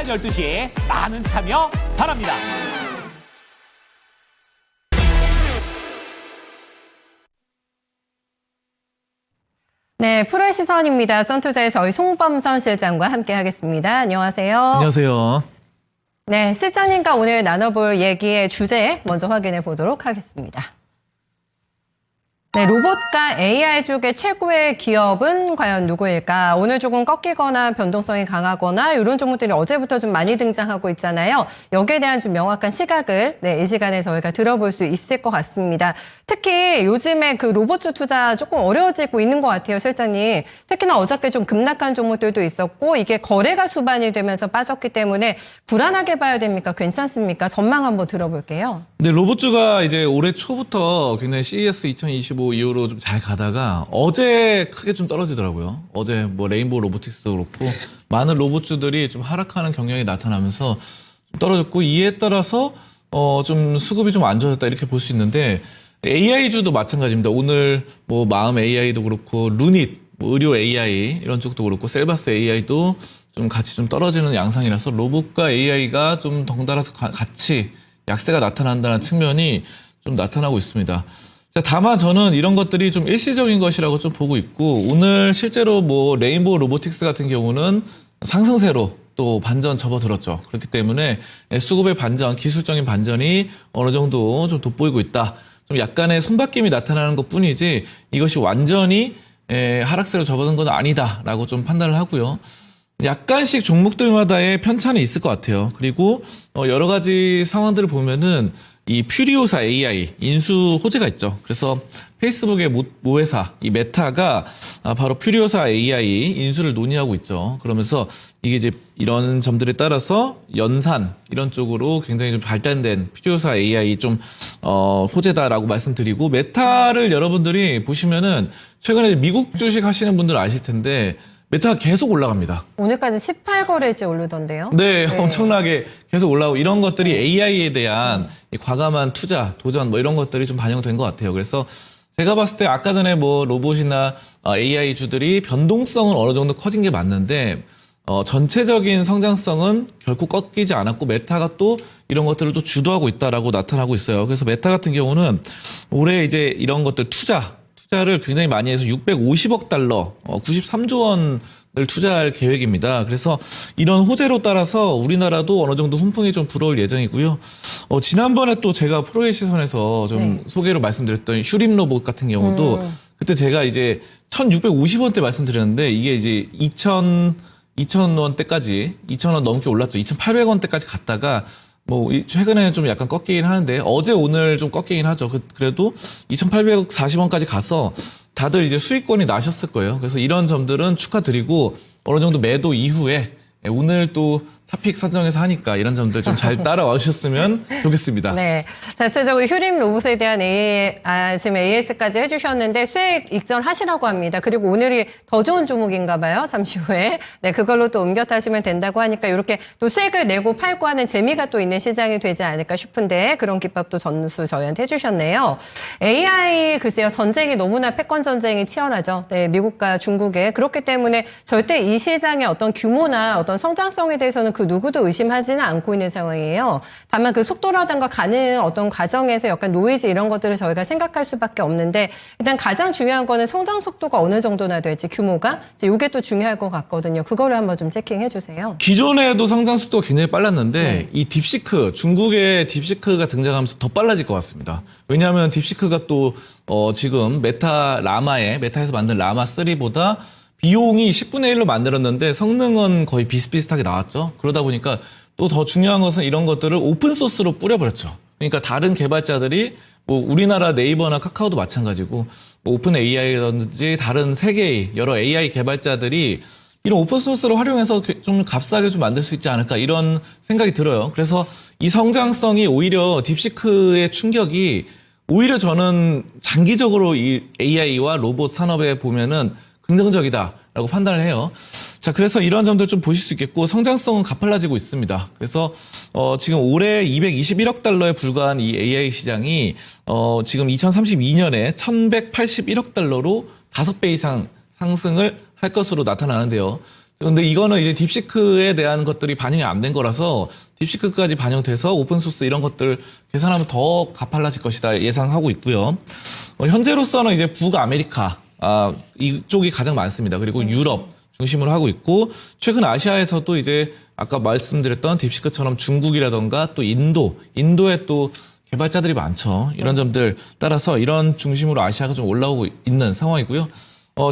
12시 많은 참여 바랍니다. 네, 프로의 시선입니다. 선투자의 저희 송범선 실장과 함께 하겠습니다. 안녕하세요. 안녕하세요. 네, 실장님과 오늘 나눠볼 얘기의 주제 먼저 확인해 보도록 하겠습니다. 네, 로봇과 AI 쪽의 최고의 기업은 과연 누구일까? 오늘 조금 꺾이거나 변동성이 강하거나 이런 종목들이 어제부터 좀 많이 등장하고 있잖아요. 여기에 대한 좀 명확한 시각을 이 시간에 저희가 들어볼 수 있을 것 같습니다. 특히 요즘에 그 로봇주 투자 조금 어려워지고 있는 것 같아요, 실장님. 특히나 어저께 좀 급락한 종목들도 있었고 이게 거래가 수반이 되면서 빠졌기 때문에 불안하게 봐야 됩니까? 괜찮습니까? 전망 한번 들어볼게요. 네, 로봇주가 이제 올해 초부터 굉장히 CES 2025 이후로 좀 잘 가다가 어제 크게 좀 떨어지더라고요. 어제 뭐 레인보우 로보틱스도 그렇고 많은 로봇주들이 좀 하락하는 경향이 나타나면서 좀 떨어졌고 이에 따라서 좀 수급이 좀 안 좋아졌다 이렇게 볼 수 있는데 AI주도 마찬가지입니다. 오늘 뭐 마음 AI도 그렇고 루닛, 뭐 의료 AI 이런 쪽도 그렇고 셀바스 AI도 좀 같이 좀 떨어지는 양상이라서 로봇과 AI가 좀 덩달아서 같이 약세가 나타난다는 측면이 좀 나타나고 있습니다. 다만 저는 이런 것들이 좀 일시적인 것이라고 좀 보고 있고 오늘 실제로 뭐 레인보우 로보틱스 같은 경우는 상승세로 또 반전 접어들었죠. 그렇기 때문에 수급의 반전, 기술적인 반전이 어느 정도 좀 돋보이고 있다. 좀 약간의 손바뀜이 나타나는 것뿐이지 이것이 완전히 하락세로 접어든 건 아니다라고 좀 판단을 하고요. 약간씩 종목들마다의 편차는 있을 것 같아요. 그리고 여러 가지 상황들을 보면은 이 퓨리오사 AI 인수 호재가 있죠. 그래서 페이스북의 모회사 이 메타가 바로 퓨리오사 AI 인수를 논의하고 있죠. 그러면서 이게 이제 이런 점들에 따라서 연산 이런 쪽으로 굉장히 좀 발달된 퓨리오사 AI 좀 호재다라고 말씀드리고 메타를 여러분들이 보시면은 최근에 미국 주식 하시는 분들 아실 텐데 메타가 계속 올라갑니다. 오늘까지 18거래째 오르던데요. 네, 엄청나게 계속 올라오고 이런 것들이 AI에 대한 과감한 투자, 도전 뭐 이런 것들이 좀 반영된 것 같아요. 그래서 제가 봤을 때 아까 전에 뭐 로봇이나 AI주들이 변동성은 어느 정도 커진 게 맞는데 전체적인 성장성은 결코 꺾이지 않았고 메타가 또 이런 것들을 또 주도하고 있다라고 나타나고 있어요. 그래서 메타 같은 경우는 올해 이제 이런 것들 투자를 굉장히 많이 해서 650억 달러, 93조 원을 투자할 계획입니다. 그래서 이런 호재로 따라서 우리나라도 어느 정도 훈풍이 좀 불어올 예정이고요. 지난번에 또 제가 프로의 시선에서 좀 소개로 말씀드렸던 휴림 로봇 같은 경우도 그때 제가 이제 1,650원대 말씀드렸는데 이게 이제 2,000원대까지 2,000원 넘게 올랐죠. 2,800원대까지 갔다가 뭐 최근에는 좀 약간 꺾이긴 하는데 어제 오늘 좀 꺾이긴 하죠. 그래도 2,840원까지 가서 다들 이제 수익권이 나셨을 거예요. 그래서 이런 점들은 축하드리고 어느 정도 매도 이후에 오늘 또 탑픽 선정해서 하니까 이런 점들 좀 잘 따라와 주셨으면 좋겠습니다. 네. 자체적으로 휴림 로봇에 대한 지금 AS까지 해주셨는데 수익 익절하시라고 합니다. 그리고 오늘이 더 좋은 종목인가 봐요. 잠시 후에. 네, 그걸로 또 옮겨 타시면 된다고 하니까 이렇게 또 수익을 내고 팔고 하는 재미가 또 있는 시장이 되지 않을까 싶은데 그런 기법도 전수 저희한테 해주셨네요. AI 글쎄요. 전쟁이 너무나 패권 전쟁이 치열하죠. 네, 미국과 중국에. 그렇기 때문에 절대 이 시장의 어떤 규모나 어떤 성장성에 대해서는 그 누구도 의심하지는 않고 있는 상황이에요. 다만 그 속도라든가 가는 어떤 과정에서 약간 노이즈 이런 것들을 저희가 생각할 수밖에 없는데 일단 가장 중요한 거는 성장 속도가 어느 정도나 될지 규모가 이제 이게 또 중요할 것 같거든요. 그거를 한번 좀 체킹해 주세요. 기존에도 성장 속도가 굉장히 빨랐는데 이 딥시크 중국의 딥시크가 등장하면서 더 빨라질 것 같습니다. 왜냐하면 딥시크가 또 지금 메타에서 만든 라마 3보다 비용이 10분의 1로 만들었는데 성능은 거의 비슷비슷하게 나왔죠. 그러다 보니까 또 더 중요한 것은 이런 것들을 오픈소스로 뿌려버렸죠. 그러니까 다른 개발자들이 뭐 우리나라 네이버나 카카오도 마찬가지고 뭐 오픈 AI라든지 다른 세계의 여러 AI 개발자들이 이런 오픈소스를 활용해서 좀 값싸게 좀 만들 수 있지 않을까 이런 생각이 들어요. 그래서 이 성장성이 오히려 딥시크의 충격이 오히려 저는 장기적으로 이 AI와 로봇 산업에 보면은 긍정적이다라고 판단을 해요. 자, 그래서 이런 점들 좀 보실 수 있겠고 성장성은 가팔라지고 있습니다. 그래서 지금 올해 221억 달러에 불과한 이 AI 시장이 지금 2032년에 1,181억 달러로 5배 이상 상승을 할 것으로 나타나는데요. 근데 이거는 이제 딥시크에 대한 것들이 반영이 안 된 거라서 딥시크까지 반영돼서 오픈소스 이런 것들 계산하면 더 가팔라질 것이다 예상하고 있고요. 현재로서는 이제 북아메리카 이쪽이 가장 많습니다. 그리고 유럽 중심으로 하고 있고 최근 아시아에서도 이제 아까 말씀드렸던 딥시크처럼 중국이라던가 또 인도에 또 개발자들이 많죠. 이런 점들 따라서 이런 중심으로 아시아가 좀 올라오고 있는 상황이고요.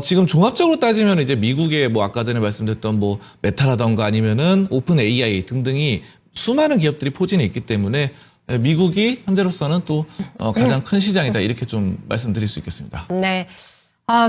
지금 종합적으로 따지면 이제 미국의 뭐 아까 전에 말씀드렸던 뭐 메타라던가 아니면은 오픈 AI 등등이 수많은 기업들이 포진해 있기 때문에 미국이 현재로서는 또 가장 큰 시장이다 이렇게 좀 말씀드릴 수 있겠습니다. 네.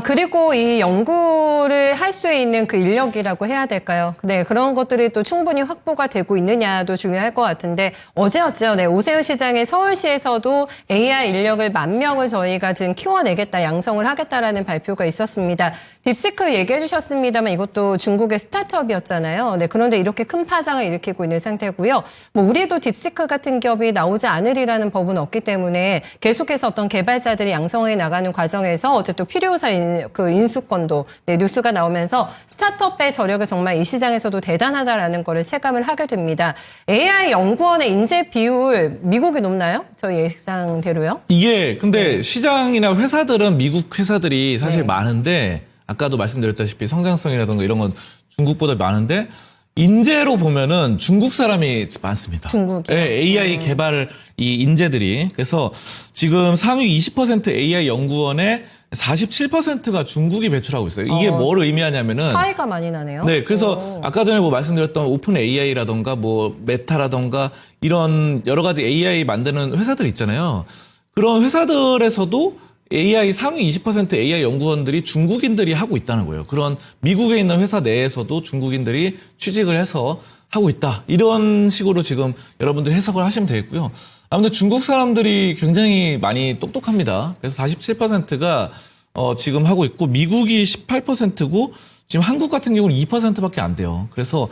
그리고 이 연구를 할 수 있는 그 인력이라고 해야 될까요? 네, 그런 것들이 또 충분히 확보가 되고 있느냐도 중요할 것 같은데, 어제였죠. 네, 오세훈 시장이 서울시에서도 AI 인력을 10,000명을 저희가 지금 키워내겠다, 양성을 하겠다라는 발표가 있었습니다. 딥시크 얘기해 주셨습니다만 이것도 중국의 스타트업이었잖아요. 네, 그런데 이렇게 큰 파장을 일으키고 있는 상태고요. 뭐, 우리도 딥시크 같은 기업이 나오지 않으리라는 법은 없기 때문에 계속해서 어떤 개발자들이 양성해 나가는 과정에서 어쨌든 필요사 그 인수권도 뉴스가 나오면서 스타트업의 저력이 정말 이 시장에서도 대단하다라는 거를 체감을 하게 됩니다. AI 연구원의 인재 비율 미국이 높나요? 저희 예상대로요? 이게 근데 시장이나 회사들은 미국 회사들이 사실 많은데 아까도 말씀드렸다시피 성장성이라든가 이런 건 중국보다 많은데 인재로 보면은 중국 사람이 많습니다. 중국이요? 네, AI 개발 이 인재들이 그래서 지금 상위 20% AI 연구원의 47%가 중국이 배출하고 있어요. 이게 뭘 의미하냐면은 차이가 많이 나네요. 네, 그래서 아까 전에 뭐 말씀드렸던 오픈 AI라던가 뭐 메타라던가 이런 여러 가지 AI 만드는 회사들 있잖아요. 그런 회사들에서도 AI 상위 20% AI 연구원들이 중국인들이 하고 있다는 거예요. 그런 미국에 있는 회사 내에서도 중국인들이 취직을 해서 하고 있다. 이런 식으로 지금 여러분들이 해석을 하시면 되겠고요. 아무튼 중국 사람들이 굉장히 많이 똑똑합니다. 그래서 47%가 지금 하고 있고 미국이 18%고 지금 한국 같은 경우는 2%밖에 안 돼요. 그래서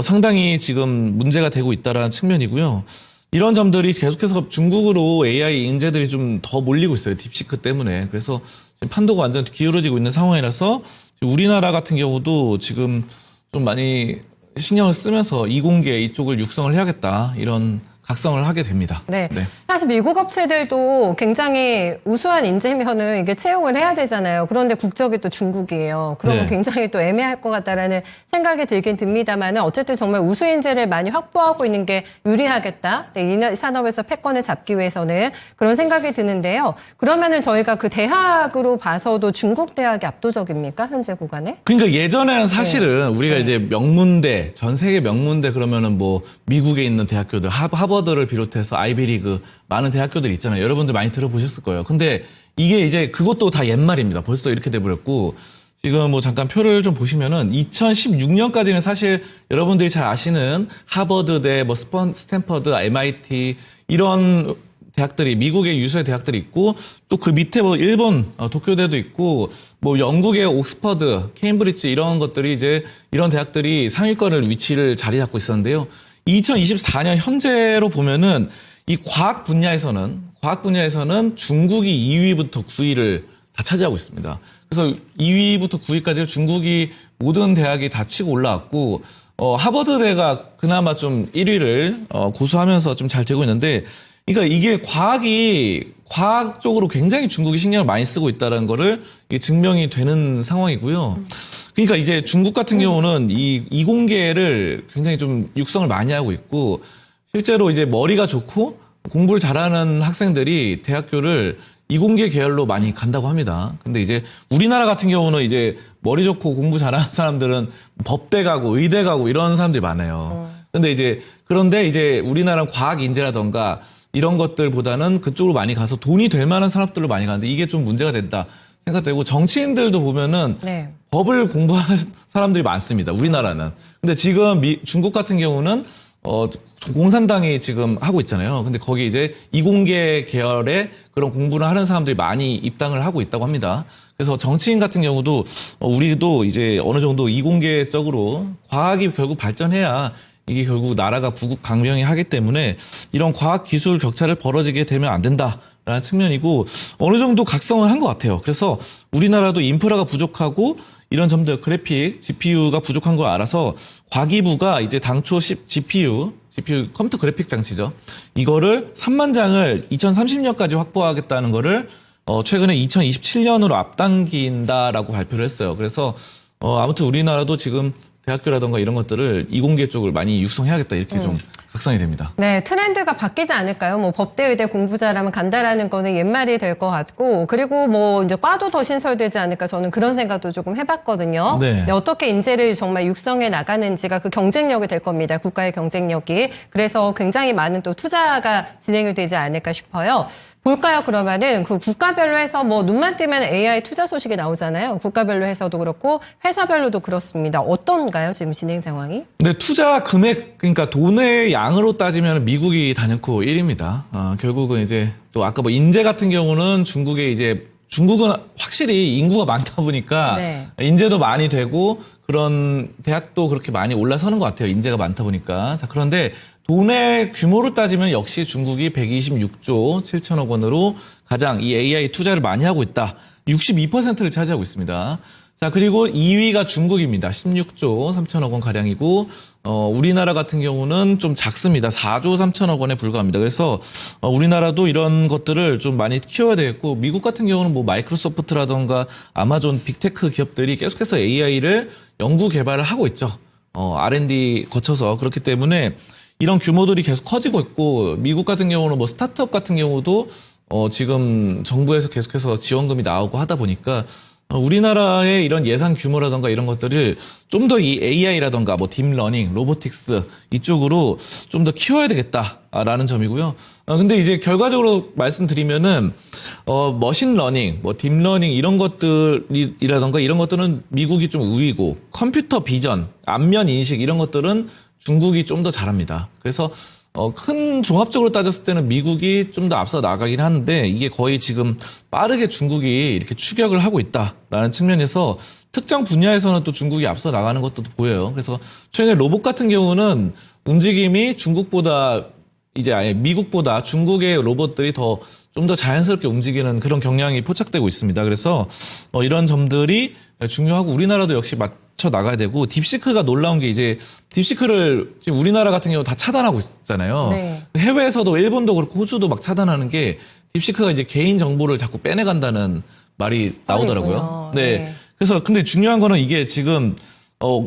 상당히 지금 문제가 되고 있다라는 측면이고요. 이런 점들이 계속해서 중국으로 AI 인재들이 좀 더 몰리고 있어요. 딥시크 때문에. 그래서 지금 판도가 완전 기울어지고 있는 상황이라서 우리나라 같은 경우도 지금 좀 많이 신경을 쓰면서 이공계 이쪽을 육성을 해야겠다. 이런 각성을 하게 됩니다. 네. 사실 미국 업체들도 굉장히 우수한 인재면은 이게 채용을 해야 되잖아요. 그런데 국적이 또 중국이에요. 그러면 네. 굉장히 또 애매할 것 같다라는 생각이 들긴 듭니다만은 어쨌든 정말 우수 인재를 많이 확보하고 있는 게 유리하겠다. 네, 이 산업에서 패권을 잡기 위해서는 그런 생각이 드는데요. 그러면은 저희가 그 대학으로 봐서도 중국 대학이 압도적입니까? 현재 구간에? 그러니까 예전에는 사실은 우리가 이제 명문대, 전 세계 명문대 그러면은 뭐 미국에 있는 대학교들, 하버드를 비롯해서 아이비리그 많은 대학교들 있잖아요. 여러분들 많이 들어보셨을 거예요. 근데 이게 이제 그것도 다 옛말입니다. 벌써 이렇게 돼버렸고 지금 뭐 잠깐 표를 좀 보시면은 2016년까지는 사실 여러분들이 잘 아시는 하버드대, 뭐 스탠퍼드, MIT 이런 대학들이 미국의 유수의 대학들이 있고 또 그 밑에 뭐 일본 도쿄대도 있고 뭐 영국의 옥스퍼드, 케임브리지 이런 것들이 이제 이런 대학들이 상위권을 위치를 자리 잡고 있었는데요. 2024년 현재로 보면은 이 과학 분야에서는 중국이 2위부터 9위를 다 차지하고 있습니다. 그래서 2위부터 9위까지 중국이 모든 대학이 다 치고 올라왔고 하버드대가 그나마 좀 1위를 고수하면서 좀 잘 되고 있는데 그러니까 이게 과학적으로 굉장히 중국이 신경을 많이 쓰고 있다는 거를 이게 증명이 되는 상황이고요. 그러니까 이제 중국 같은 경우는 이 이공계를 굉장히 좀 육성을 많이 하고 있고 실제로 이제 머리가 좋고 공부를 잘하는 학생들이 대학교를 이공계 계열로 많이 간다고 합니다. 근데 이제 우리나라 같은 경우는 이제 머리 좋고 공부 잘하는 사람들은 법대 가고 의대 가고 이런 사람들이 많아요. 그런데 이제 우리나라는 과학 인재라던가 이런 것들보다는 그쪽으로 많이 가서 돈이 될 만한 산업들로 많이 가는데 이게 좀 문제가 된다 생각되고 정치인들도 보면은 법을 공부하는 사람들이 많습니다. 우리나라는. 근데 지금 중국 같은 경우는 공산당이 지금 하고 있잖아요. 근데 거기 이제 이공계 계열의 그런 공부를 하는 사람들이 많이 입당을 하고 있다고 합니다. 그래서 정치인 같은 경우도 우리도 이제 어느 정도 이공계 쪽으로 과학이 결국 발전해야 이게 결국 나라가 부국 강병이 하기 때문에 이런 과학 기술 격차를 벌어지게 되면 안 된다라는 측면이고 어느 정도 각성을 한 것 같아요. 그래서 우리나라도 인프라가 부족하고 이런 점들 그래픽 GPU가 부족한 걸 알아서 과기부가 이제 당초 GPU 컴퓨터 그래픽 장치죠. 이거를 3만 장을 2030년까지 확보하겠다는 거를 최근에 2027년으로 앞당긴다라고 발표를 했어요. 그래서 아무튼 우리나라도 지금 대학교라던가 이런 것들을 이공계 쪽을 많이 육성해야겠다 이렇게 좀 각성이 됩니다. 네, 트렌드가 바뀌지 않을까요? 뭐 법대 의대 공부 잘하면 간다라는 거는 옛말이 될 것 같고, 그리고 뭐 이제 과도 더 신설되지 않을까 저는 그런 생각도 조금 해봤거든요. 네. 네, 어떻게 인재를 정말 육성해 나가는지가 그 경쟁력이 될 겁니다. 국가의 경쟁력이. 그래서 굉장히 많은 또 투자가 진행이 되지 않을까 싶어요. 볼까요? 그러면은 그 국가별로 해서 뭐 눈만 뜨면 AI 투자 소식이 나오잖아요. 국가별로 해서도 그렇고 회사별로도 그렇습니다. 어떤가요? 지금 진행 상황이? 네, 투자 금액 그러니까 돈의 양으로 따지면 미국이 단연코 1위입니다. 결국은 이제 또 아까 뭐 인재 같은 경우는 중국은 확실히 인구가 많다 보니까 네. 인재도 많이 되고 그런 대학도 그렇게 많이 올라서는 것 같아요. 인재가 많다 보니까. 자, 그런데 돈의 규모를 따지면 역시 중국이 126조 7천억 원으로 가장 이 AI 투자를 많이 하고 있다. 62%를 차지하고 있습니다. 자, 그리고 2위가 중국입니다. 16조 3천억 원 가량이고, 우리나라 같은 경우는 좀 작습니다. 4조 3천억 원에 불과합니다. 그래서, 우리나라도 이런 것들을 좀 많이 키워야 되겠고, 미국 같은 경우는 뭐 마이크로소프트라던가 아마존 빅테크 기업들이 계속해서 AI를 연구 개발을 하고 있죠. R&D 거쳐서. 그렇기 때문에 이런 규모들이 계속 커지고 있고, 미국 같은 경우는 뭐 스타트업 같은 경우도, 지금 정부에서 계속해서 지원금이 나오고 하다 보니까, 우리나라의 이런 예산 규모라던가 이런 것들을 좀 더 이 AI라던가 뭐 딥러닝, 로보틱스 이쪽으로 좀 더 키워야 되겠다라는 점이고요. 근데 이제 결과적으로 말씀드리면은 머신러닝, 뭐 딥러닝 이런 것들이라던가 이런 것들은 미국이 좀 우위고 컴퓨터 비전, 안면 인식 이런 것들은 중국이 좀 더 잘합니다. 그래서 큰 종합적으로 따졌을 때는 미국이 좀 더 앞서 나가긴 하는데 이게 거의 지금 빠르게 중국이 이렇게 추격을 하고 있다라는 측면에서 특정 분야에서는 또 중국이 앞서 나가는 것도 보여요. 그래서 최근에 로봇 같은 경우는 움직임이 중국보다 이제 아예 미국보다 중국의 로봇들이 좀 더 자연스럽게 움직이는 그런 경향이 포착되고 있습니다. 그래서 이런 점들이 중요하고 우리나라도 역시 맞춰 나가야 되고 딥시크가 놀라운 게 이제 딥시크를 지금 우리나라 같은 경우 다 차단하고 있잖아요. 네. 해외에서도 일본도 그렇고 호주도 막 차단하는 게 딥시크가 이제 개인 정보를 자꾸 빼내간다는 말이 나오더라고요. 네. 네. 그래서 근데 중요한 거는 이게 지금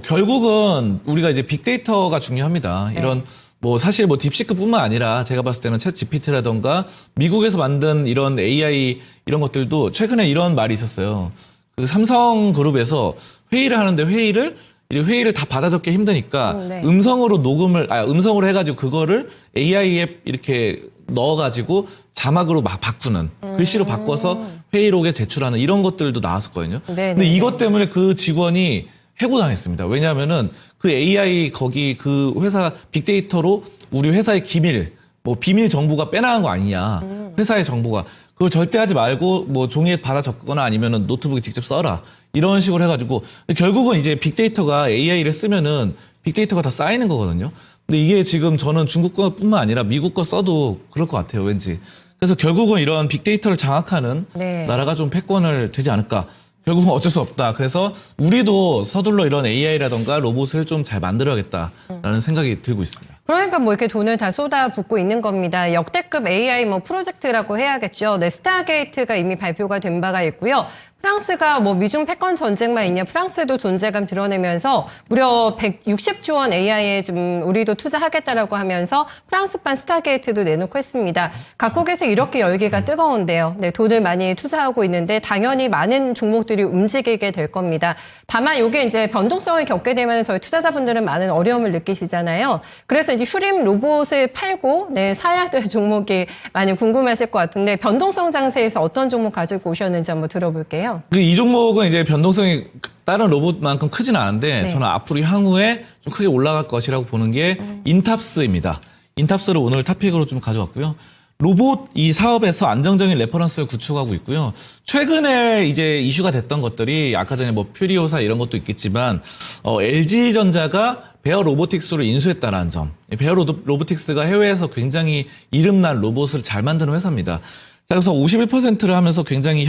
결국은 우리가 이제 빅데이터가 중요합니다. 네. 이런 뭐 사실 뭐 딥시크뿐만 아니라 제가 봤을 때는 챗 GPT라던가 미국에서 만든 이런 AI 이런 것들도 최근에 이런 말이 있었어요. 그 삼성그룹에서 회의를 하는데 회의를 다 받아 적기 힘드니까 네. 음성으로 해가지고 그거를 AI에 이렇게 넣어가지고 자막으로 막 바꾸는 글씨로 바꿔서 회의록에 제출하는 이런 것들도 나왔었거든요. 네, 근데 네, 이것 때문에 그 직원이 해고당했습니다. 왜냐하면은 그 AI 거기 그 회사 빅데이터로 우리 회사의 비밀 정보가 빼나간 거 아니냐. 회사의 정보가. 그걸 절대 하지 말고 뭐 종이에 받아 적거나 아니면은 노트북에 직접 써라. 이런 식으로 해가지고 결국은 이제 빅데이터가 AI를 쓰면은 빅데이터가 다 쌓이는 거거든요. 근데 이게 지금 저는 중국 거뿐만 아니라 미국 거 써도 그럴 것 같아요. 왠지. 그래서 결국은 이런 빅데이터를 장악하는 네. 나라가 좀 패권을 되지 않을까. 결국은 어쩔 수 없다. 그래서 우리도 서둘러 이런 AI라던가 로봇을 좀 잘 만들어야겠다라는 생각이 들고 있습니다. 그러니까 뭐 이렇게 돈을 다 쏟아붓고 있는 겁니다. 역대급 AI 뭐 프로젝트라고 해야겠죠. 네, 스타게이트가 이미 발표가 된 바가 있고요. 프랑스가 뭐 미중 패권 전쟁만 있냐 프랑스도 존재감 드러내면서 무려 160조 원 AI에 좀 우리도 투자하겠다라고 하면서 프랑스판 스타게이트도 내놓고 했습니다. 각국에서 이렇게 열기가 뜨거운데요. 네, 돈을 많이 투자하고 있는데 당연히 많은 종목들이 움직이게 될 겁니다. 다만 이게 이제 변동성을 겪게 되면 저희 투자자분들은 많은 어려움을 느끼시잖아요. 그래서 이제 슈림 로봇을 팔고 사야 될 종목이 많이 궁금하실 것 같은데 변동성 장세에서 어떤 종목 가지고 오셨는지 한번 들어볼게요. 이 종목은 이제 변동성이 다른 로봇만큼 크진 않은데 네. 저는 앞으로 향후에 좀 크게 올라갈 것이라고 보는 게 인탑스입니다. 인탑스를 오늘 탑픽으로 좀 가져왔고요. 로봇 이 사업에서 안정적인 레퍼런스를 구축하고 있고요. 최근에 이제 이슈가 됐던 것들이 아까 전에 뭐 퓨리오사 이런 것도 있겠지만 LG전자가 베어 로보틱스로 인수했다는 점. 베어 로보틱스가 해외에서 굉장히 이름난 로봇을 잘 만드는 회사입니다. 자, 그래서 51%를 하면서 굉장히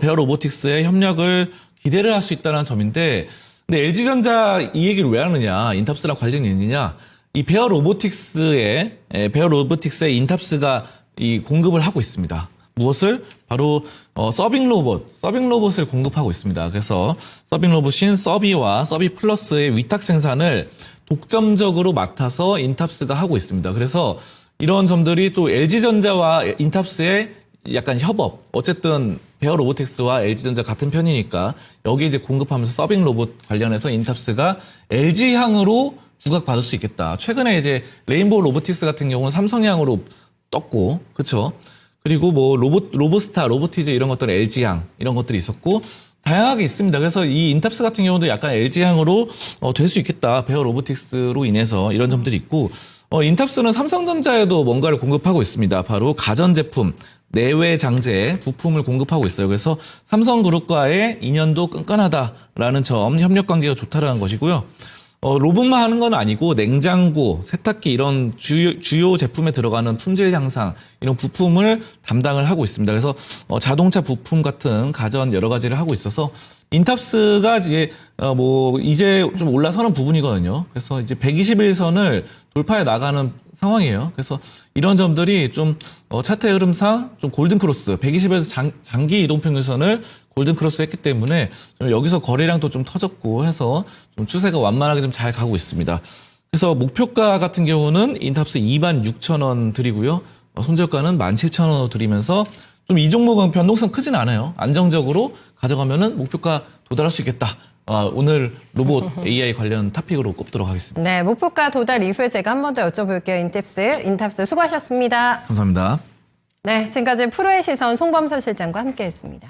베어 로보틱스의 협력을 기대를 할 수 있다는 점인데, 근데 LG전자 이 얘기를 왜 하느냐, 인탑스랑 관련이 있느냐, 이 베어 로보틱스의 인탑스가 이 공급을 하고 있습니다. 무엇을? 바로 서빙 로봇을 공급하고 있습니다. 그래서 서빙 로봇인 서비와 서비 플러스의 위탁 생산을 독점적으로 맡아서 인탑스가 하고 있습니다. 그래서 이런 점들이 또 LG전자와 인탑스의 약간 협업, 어쨌든 베어 로보틱스와 LG전자 같은 편이니까 여기 이제 공급하면서 서빙 로봇 관련해서 인탑스가 LG향으로 부각받을 수 있겠다. 최근에 이제 레인보우 로보틱스 같은 경우는 삼성향으로 떴고, 그렇죠? 그리고 뭐 로보스타, 로보티즈 이런 것들은 LG향 이런 것들이 있었고 다양하게 있습니다. 그래서 이 인탑스 같은 경우도 약간 LG향으로 될 수 있겠다. 베어 로보틱스로 인해서 이런 점들이 있고 인탑스는 삼성전자에도 뭔가를 공급하고 있습니다. 바로 가전제품, 내외 장재 부품을 공급하고 있어요. 그래서 삼성그룹과의 인연도 끈끈하다라는 점, 협력 관계가 좋다라는 것이고요. 로봇만 하는 건 아니고 냉장고, 세탁기 이런 주요 제품에 들어가는 품질 향상 이런 부품을 담당을 하고 있습니다. 그래서 자동차 부품 같은 가전 여러 가지를 하고 있어서 인탑스가 이제 이제 좀 올라서는 부분이거든요. 그래서 이제 121선을 돌파해 나가는 상황이에요. 그래서 이런 점들이 좀 차트의 흐름상 좀 골든 크로스 120에서 장기 이동 평균선을 골든 크로스 했기 때문에 좀 여기서 거래량도 좀 터졌고 해서 좀 추세가 완만하게 좀 잘 가고 있습니다. 그래서 목표가 같은 경우는 인탑스 26,000원 드리고요. 손절가는 17,000원으로 드리면서 좀 이 종목은 변동성 크진 않아요. 안정적으로 가져가면은 목표가 도달할 수 있겠다. 오늘 로봇 AI 관련 토픽으로 꼽도록 하겠습니다. 네, 목표가 도달 이후에 제가 한 번 더 여쭤볼게요. 인탑스 수고하셨습니다. 감사합니다. 네, 지금까지 프로의 시선 송범설 실장과 함께했습니다.